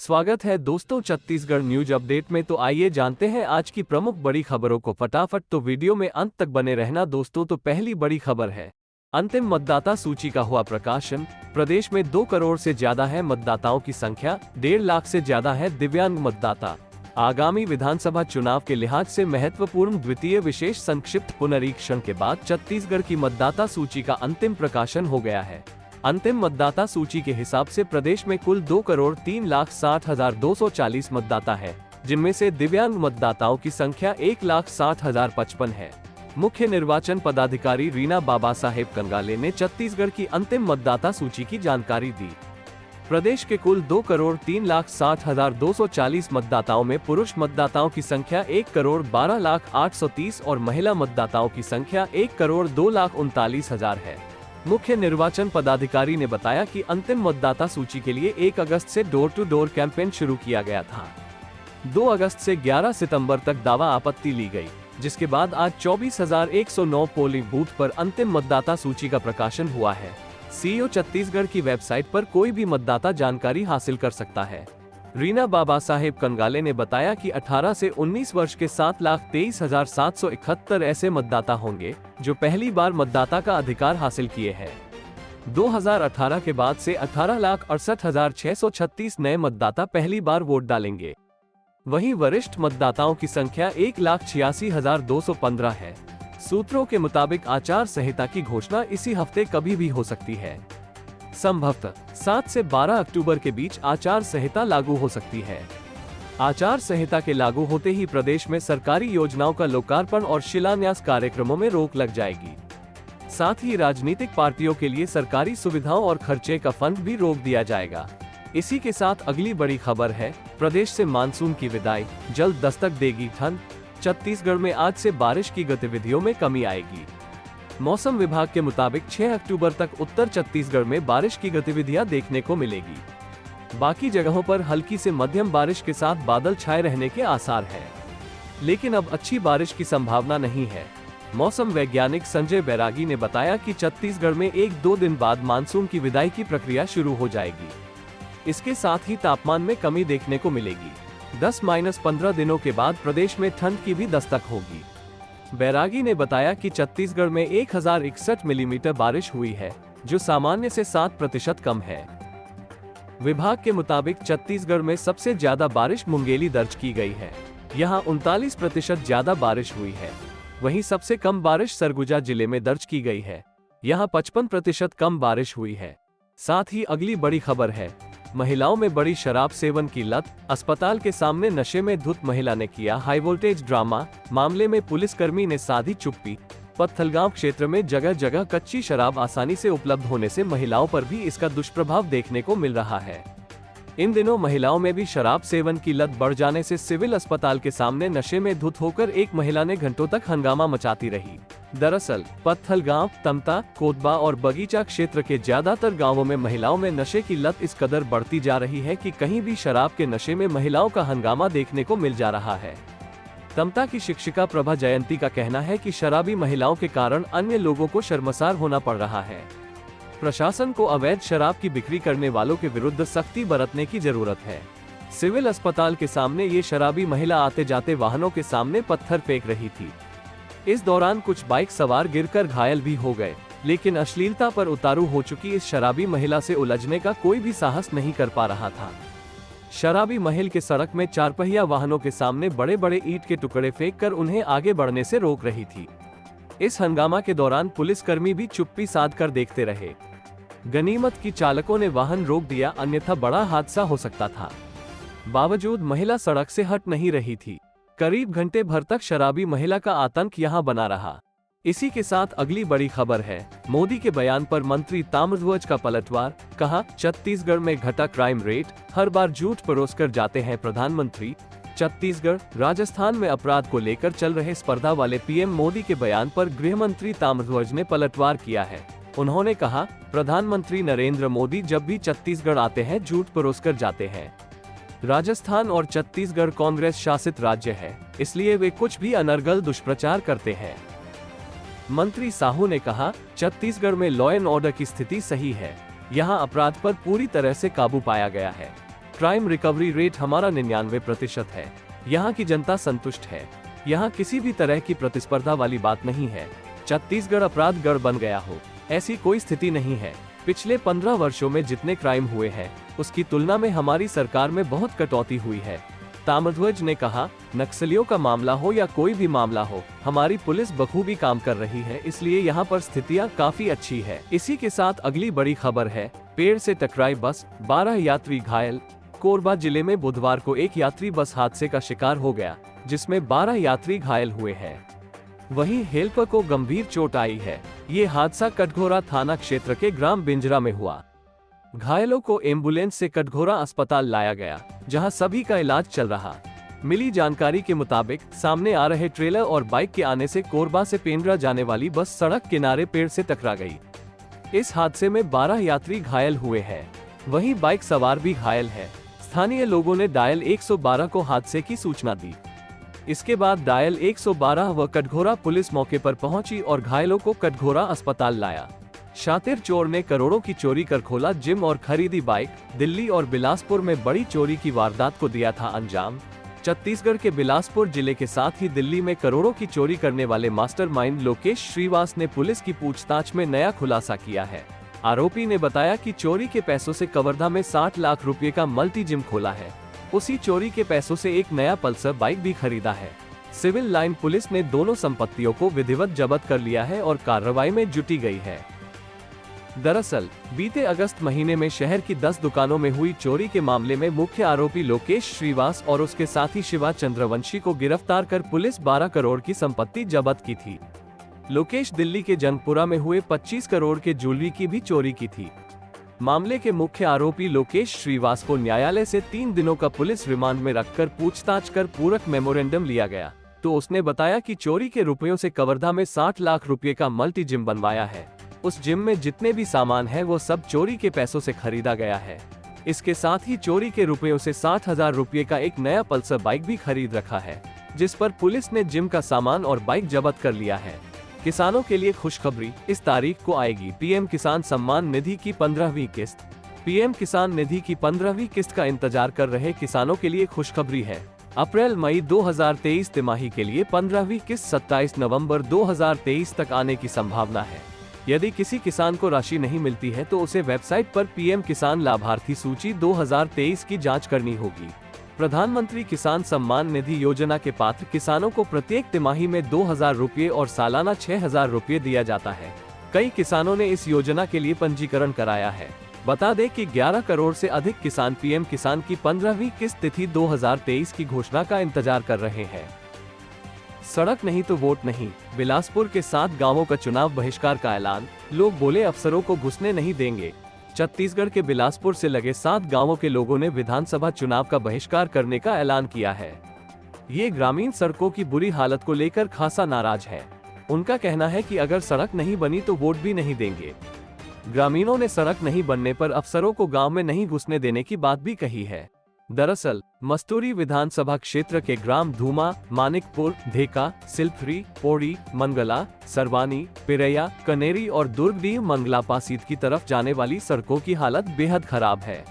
स्वागत है दोस्तों छत्तीसगढ़ न्यूज अपडेट में। तो आइए जानते हैं आज की प्रमुख बड़ी खबरों को फटाफट। तो वीडियो में अंत तक बने रहना दोस्तों। तो पहली बड़ी खबर है, अंतिम मतदाता सूची का हुआ प्रकाशन। प्रदेश में 2 करोड़ से ज्यादा है मतदाताओं की संख्या, 1.5 लाख से ज्यादा है दिव्यांग मतदाता। आगामी विधानसभा चुनाव के लिहाज से महत्वपूर्ण द्वितीय विशेष संक्षिप्त पुनरीक्षण के बाद छत्तीसगढ़ की मतदाता सूची का अंतिम प्रकाशन हो गया है। अंतिम मतदाता सूची के हिसाब से प्रदेश में कुल 2,03,60,240 मतदाता है, जिनमें से दिव्यांग मतदाताओं की संख्या 1,60,055 है। मुख्य निर्वाचन पदाधिकारी रीना बाबा साहेब कंगाले ने छत्तीसगढ़ की अंतिम मतदाता सूची की जानकारी दी। प्रदेश के कुल 2,03,60,240 मतदाताओं में पुरुष मतदाताओं की संख्या 1,12,08,30 और महिला मतदाताओं की संख्या 1,02,39,000 है। मुख्य निर्वाचन पदाधिकारी ने बताया कि अंतिम मतदाता सूची के लिए 1 अगस्त से डोर टू डोर कैंपेन शुरू किया गया था। 2 अगस्त से 11 सितंबर तक दावा आपत्ति ली गई, जिसके बाद आज 24,109 पोलिंग बूथ पर अंतिम मतदाता सूची का प्रकाशन हुआ है। सीईओ छत्तीसगढ़ की वेबसाइट पर कोई भी मतदाता जानकारी हासिल कर सकता है। रीना बाबा साहेब कंगाले ने बताया कि 18 से 19 वर्ष के 7,23,771 ऐसे मतदाता होंगे जो पहली बार मतदाता का अधिकार हासिल किए हैं। 2018 के बाद से 18,68,636 नए मतदाता पहली बार वोट डालेंगे। वहीं वरिष्ठ मतदाताओं की संख्या 1,86,215 है। सूत्रों के मुताबिक आचार संहिता की घोषणा इसी हफ्ते कभी भी हो सकती है। संभवतः 7 से 12 अक्टूबर के बीच आचार संहिता लागू हो सकती है। आचार संहिता के लागू होते ही प्रदेश में सरकारी योजनाओं का लोकार्पण और शिलान्यास कार्यक्रमों में रोक लग जाएगी। साथ ही राजनीतिक पार्टियों के लिए सरकारी सुविधाओं और खर्चे का फंड भी रोक दिया जाएगा। इसी के साथ अगली बड़ी खबर है, प्रदेश से मानसून की विदाई, जल्द दस्तक देगी ठंड। छत्तीसगढ़ में आज से बारिश की गतिविधियों में कमी आएगी। मौसम विभाग के मुताबिक 6 अक्टूबर तक उत्तर छत्तीसगढ़ में बारिश की गतिविधियां देखने को मिलेगी। बाकी जगहों पर हल्की से मध्यम बारिश के साथ बादल छाए रहने के आसार हैं, लेकिन अब अच्छी बारिश की संभावना नहीं है। मौसम वैज्ञानिक संजय बैरागी ने बताया कि छत्तीसगढ़ में 1-2 दिन बाद मानसून की विदाई की प्रक्रिया शुरू हो जाएगी। इसके साथ ही तापमान में कमी देखने को मिलेगी। 10-15 दिनों के बाद प्रदेश में ठंड की भी दस्तक होगी। बैरागी ने बताया कि छत्तीसगढ़ में 1061 मिलीमीटर बारिश हुई है, जो सामान्य से 7% कम है। विभाग के मुताबिक छत्तीसगढ़ में सबसे ज्यादा बारिश मुंगेली दर्ज की गई है। यहां 39% ज्यादा बारिश हुई है। वहीं सबसे कम बारिश सरगुजा जिले में दर्ज की गई है। यहां 55% कम बारिश हुई है। साथ ही अगली बड़ी खबर है, महिलाओं में बड़ी शराब सेवन की लत, अस्पताल के सामने नशे में धुत महिला ने किया हाई वोल्टेज ड्रामा। मामले में पुलिसकर्मी ने साधी चुप्पी। पत्थलगांव क्षेत्र में जगह जगह कच्ची शराब आसानी से उपलब्ध होने से महिलाओं पर भी इसका दुष्प्रभाव देखने को मिल रहा है। इन दिनों महिलाओं में भी शराब सेवन की लत बढ़ जाने से सिविल अस्पताल के सामने नशे में धुत होकर एक महिला ने घंटों तक हंगामा मचाती रही। दरअसल पत्थलगांव, तमता, कोतबा और बगीचा क्षेत्र के ज्यादातर गांवों में महिलाओं में नशे की लत इस कदर बढ़ती जा रही है कि कहीं भी शराब के नशे में महिलाओं का हंगामा देखने को मिल जा रहा है। तमता की शिक्षिका प्रभा जयंती का कहना है कि शराबी महिलाओं के कारण अन्य लोगों को शर्मसार होना पड़ रहा है। प्रशासन को अवैध शराब की बिक्री करने वालों के विरुद्ध सख्ती बरतने की जरूरत है। सिविल अस्पताल के सामने ये शराबी महिला आते जाते वाहनों के सामने पत्थर फेंक रही थी। इस दौरान कुछ बाइक सवार गिरकर घायल भी हो गए, लेकिन अश्लीलता पर उतारू हो चुकी इस शराबी महिला से उलझने का कोई भी साहस नहीं कर पा रहा था। शराबी महिला के सड़क में 4 पहिया वाहनों के सामने बड़े बड़े ईंट के टुकड़े फेंककर उन्हें आगे बढ़ने से रोक रही थी। इस हंगामा के दौरान पुलिसकर्मी भी चुप्पी साध कर देखते रहे। गनीमत की चालकों ने वाहन रोक दिया, अन्यथा बड़ा हादसा हो सकता था। बावजूद महिला सड़क से हट नहीं रही थी। करीब घंटे भर तक शराबी महिला का आतंक यहां बना रहा। इसी के साथ अगली बड़ी खबर है, मोदी के बयान पर मंत्री ताम्रध्वज का पलटवार। कहा, छत्तीसगढ़ में घटा क्राइम रेट, हर बार झूठ परोसकर जाते हैं प्रधानमंत्री। छत्तीसगढ़, राजस्थान में अपराध को लेकर चल रहे स्पर्धा वाले पीएम मोदी के बयान पर गृह मंत्री ताम्रध्वज ने पलटवार किया है। उन्होंने कहा, प्रधानमंत्री नरेंद्र मोदी जब भी छत्तीसगढ़ आते हैं झूठ परोसकर जाते हैं। राजस्थान और छत्तीसगढ़ कांग्रेस शासित राज्य है, इसलिए वे कुछ भी अनर्गल दुष्प्रचार करते हैं। मंत्री साहू ने कहा, छत्तीसगढ़ में लॉ एंड ऑर्डर की स्थिति सही है। यहाँ अपराध पर पूरी तरह से काबू पाया गया है। क्राइम रिकवरी रेट हमारा 99% है। यहाँ की जनता संतुष्ट है। यहाँ किसी भी तरह की प्रतिस्पर्धा वाली बात नहीं है। छत्तीसगढ़ अपराध गढ़ बन गया हो, ऐसी कोई स्थिति नहीं है। पिछले 15 वर्षों में जितने क्राइम हुए हैं उसकी तुलना में हमारी सरकार में बहुत कटौती हुई है। ताम्रध्वज ने कहा, नक्सलियों का मामला हो या कोई भी मामला हो, हमारी पुलिस बखूबी काम कर रही है, इसलिए यहाँ पर स्थितियाँ काफी अच्छी है। इसी के साथ अगली बड़ी खबर है, पेड़ से टकराई बस, 12 यात्री घायल। कोरबा जिले में बुधवार को एक यात्री बस हादसे का शिकार हो गया, जिसमें 12 यात्री घायल हुए हैं। वहीं हेल्पर को गंभीर चोट आई है। ये हादसा कटघोरा थाना क्षेत्र के ग्राम बिंजरा में हुआ। घायलों को एम्बुलेंस से कटघोरा अस्पताल लाया गया, जहां सभी का इलाज चल रहा। मिली जानकारी के मुताबिक सामने आ रहे ट्रेलर और बाइक के आने से कोरबा से पेंड्रा जाने वाली बस सड़क किनारे पेड़ से टकरा गई। इस हादसे में 12 यात्री घायल हुए हैं। वहीं बाइक सवार भी घायल है। स्थानीय लोगों ने डायल 112 को हादसे की सूचना दी। इसके बाद डायल 112 व कटघोरा पुलिस मौके पर पहुंची और घायलों को कटघोरा अस्पताल लाया। शातिर चोर ने करोड़ों की चोरी कर खोला जिम और खरीदी बाइक। दिल्ली और बिलासपुर में बड़ी चोरी की वारदात को दिया था अंजाम। छत्तीसगढ़ के बिलासपुर जिले के साथ ही दिल्ली में करोड़ों की चोरी करने वाले मास्टरमाइंड लोकेश श्रीवास ने पुलिस की पूछताछ में नया खुलासा किया है। आरोपी ने बताया कि चोरी के पैसों से कवर्धा में 60 लाख रुपए का मल्टी जिम खोला है। उसी चोरी के पैसों से एक नया पल्सर बाइक भी खरीदा है। सिविल लाइन पुलिस ने दोनों संपत्तियों को विधिवत जब्त कर लिया है और कार्रवाई में जुटी गई है। दरअसल बीते अगस्त महीने में शहर की 10 दुकानों में हुई चोरी के मामले में मुख्य आरोपी लोकेश श्रीवास और उसके साथी शिवा चंद्रवंशी को गिरफ्तार कर पुलिस 12 करोड़ की संपत्ति जब्त की थी। लोकेश दिल्ली के जंगपुरा में हुए 25 करोड़ के ज्वेलरी की भी चोरी की थी। मामले के मुख्य आरोपी लोकेश श्रीवास को न्यायालय से 3 दिनों का पुलिस रिमांड में रखकर पूछताछ कर पूरक मेमोरेंडम लिया गया, तो उसने बताया कि चोरी के रुपयों से कवर्धा में 60 लाख रुपए का मल्टी जिम बनवाया है। उस जिम में जितने भी सामान है वो सब चोरी के पैसों से खरीदा गया है। इसके साथ ही चोरी के रुपयों से 60,000 रुपए का एक नया पल्सर बाइक भी खरीद रखा है, जिस पर पुलिस ने जिम का सामान और बाइक जब्त कर लिया है। किसानों के लिए खुशखबरी, इस तारीख को आएगी पीएम किसान सम्मान निधि की 15वीं किस्त। पीएम किसान निधि की 15वीं किस्त का इंतजार कर रहे किसानों के लिए खुशखबरी है। अप्रैल मई 2023 तिमाही के लिए 15वीं किस्त 27 नवंबर 2023 तक आने की संभावना है। यदि किसी किसान को राशि नहीं मिलती है तो उसे वेबसाइट पर पीएम किसान लाभार्थी सूची 2023 की जांच करनी होगी। प्रधानमंत्री किसान सम्मान निधि योजना के पात्र किसानों को प्रत्येक तिमाही में 2,000 रुपये और सालाना 6,000 रुपये दिया जाता है। कई किसानों ने इस योजना के लिए पंजीकरण कराया है। बता दें कि 11 करोड़ से अधिक किसान पीएम किसान की 15वीं किस्त तिथि 2023 की घोषणा का इंतजार कर रहे हैं। सड़क नहीं तो वोट नहीं, बिलासपुर के 7 गांवों का चुनाव बहिष्कार का ऐलान। लोग बोले अफसरों को घुसने नहीं देंगे। छत्तीसगढ़ के बिलासपुर से लगे 7 गांवों के लोगों ने विधानसभा चुनाव का बहिष्कार करने का ऐलान किया है। ये ग्रामीण सड़कों की बुरी हालत को लेकर खासा नाराज है। उनका कहना है कि अगर सड़क नहीं बनी तो वोट भी नहीं देंगे। ग्रामीणों ने सड़क नहीं बनने पर अफसरों को गांव में नहीं घुसने देने की बात भी कही है। दरअसल मस्तूरी विधानसभा क्षेत्र के ग्राम धूमा, मानिकपुर, धेका, सिलफरी, पोड़ी, मंगला, सरवानी, पिरैया, कनेरी और दुर्गडीह मंगला पासीत की तरफ जाने वाली सड़कों की हालत बेहद खराब है।